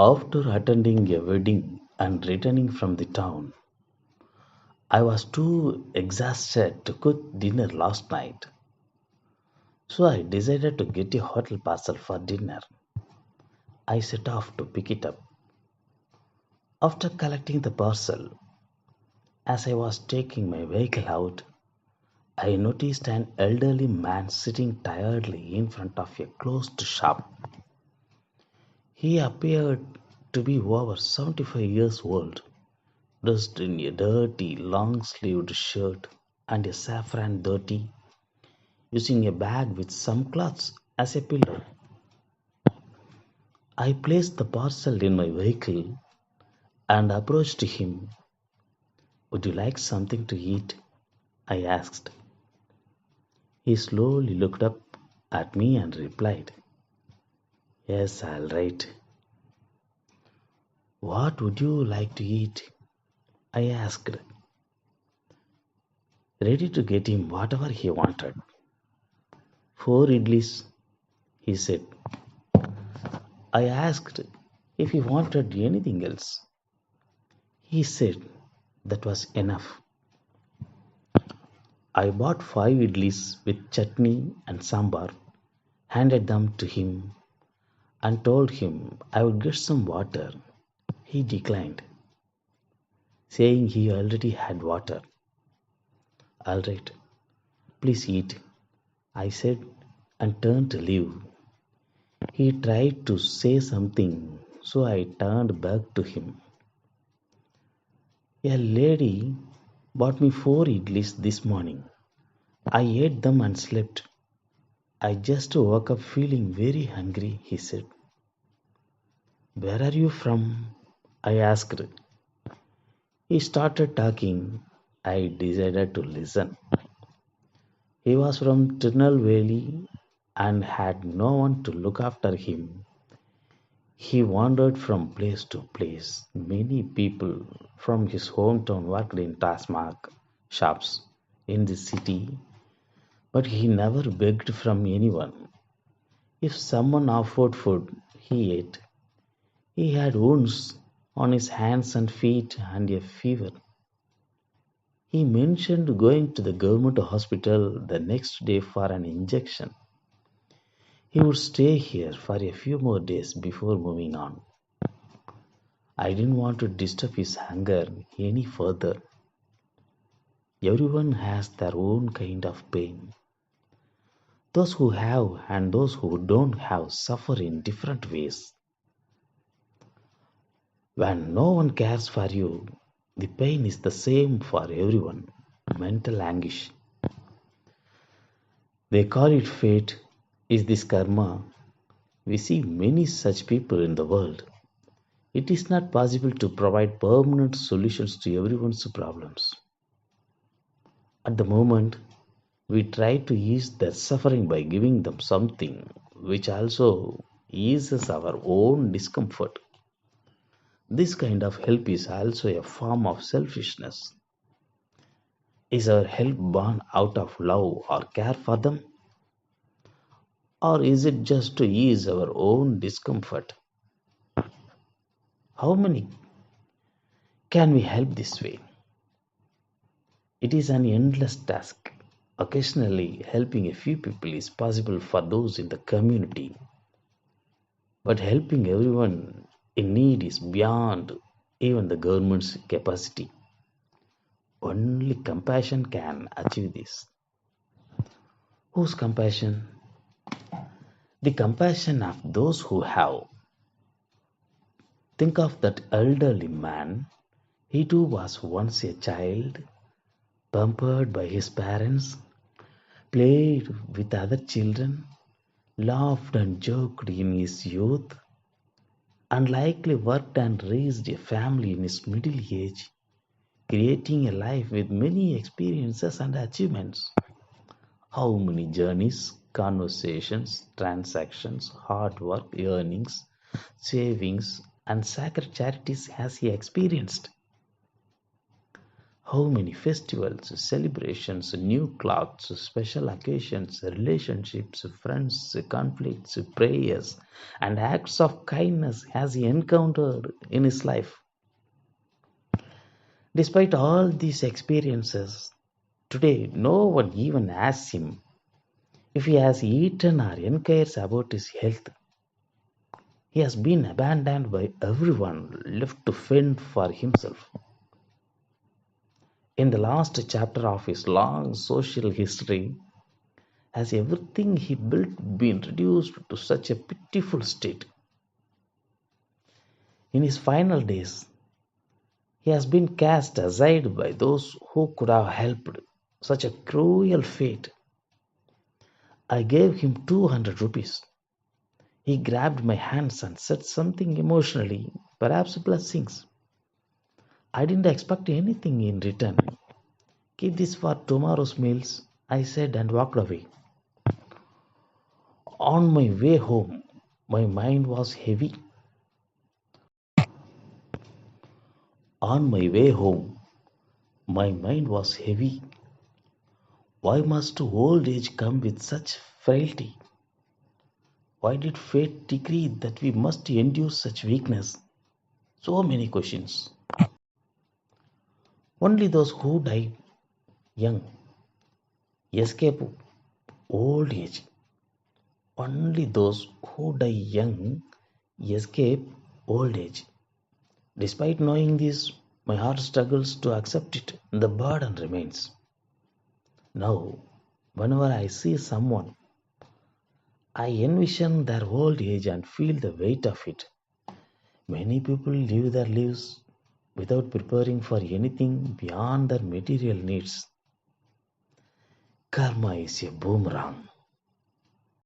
After attending a wedding and returning from the town, I was too exhausted to cook dinner last night, so I decided to get a hotel parcel for dinner. I set off to pick it up. After collecting the parcel, as I was taking my vehicle out, I noticed an elderly man sitting tiredly in front of a closed shop. He appeared to be over 75 years old, dressed in a dirty, long sleeved shirt and a saffron dhoti, using a bag with some cloths as a pillow. I placed the parcel in my vehicle and approached him. Would you like something to eat? I asked. He slowly looked up at me and replied, Yes, all right. What would you like to eat? I asked, ready to get him whatever he wanted. Four idlis, he said. I asked if he wanted anything else. He said that was enough. I bought five idlis with chutney and sambar, handed them to him, and told him I would get some water. He declined, saying he already had water. All right, please eat, I said and turned to leave. He tried to say something, so I turned back to him. A lady bought me four idlis this morning. I ate them and slept. I just woke up feeling very hungry, he said. Where are you from? I asked. He started talking. I decided to listen. He was from Tirunelveli and had no one to look after him. He wandered from place to place. Many people from his hometown worked in Tasmak shops in the city, but he never begged from anyone. If someone offered food, he ate. He had wounds on his hands and feet and a fever. He mentioned going to the government hospital the next day for an injection. He would stay here for a few more days before moving on. I didn't want to disturb his hunger any further. Everyone has their own kind of pain. Those who have and those who don't have suffer in different ways. When no one cares for you, the pain is the same for everyone. Mental anguish. They call it fate. Is this karma? We see many such people in the world. It is not possible to provide permanent solutions to everyone's problems. At the moment, we try to ease their suffering by giving them something which also eases our own discomfort. This kind of help is also a form of selfishness. Is our help born out of love or care for them? Or is it just to ease our own discomfort? How many can we help this way? It is an endless task. Occasionally, helping a few people is possible for those in the community, but helping everyone in need is beyond even the government's capacity. Only compassion can achieve this. Whose compassion? The compassion of those who have. Think of that elderly man. He too was once a child, pampered by his parents, played with other children, laughed and joked in his youth, and likely worked and raised a family in his middle age, creating a life with many experiences and achievements. How many journeys, conversations, transactions, hard work, earnings, savings, and sacred charities has he experienced? How many festivals, celebrations, new clothes, special occasions, relationships, friends, conflicts, prayers, and acts of kindness has he encountered in his life? Despite all these experiences, today no one even asks him if he has eaten or inquires about his health. He has been abandoned by everyone, left to fend for himself. In the last chapter of his long social history, has everything he built been reduced to such a pitiful state? In his final days, he has been cast aside by those who could have helped. Such a cruel fate. I gave him 200 rupees. He grabbed my hands and said something emotionally, perhaps blessings. I didn't expect anything in return. Keep this for tomorrow's meals, I said and walked away. On my way home, my mind was heavy. On my way home, my mind was heavy. Why must old age come with such frailty? Why did fate decree that we must endure such weakness? So many questions. Only those who die young escape old age. Only those who die young escape old age. Despite knowing this, my heart struggles to accept it. The burden remains. Now, whenever I see someone, I envision their old age and feel the weight of it. Many people live their lives without preparing for anything beyond their material needs. Karma is a boomerang.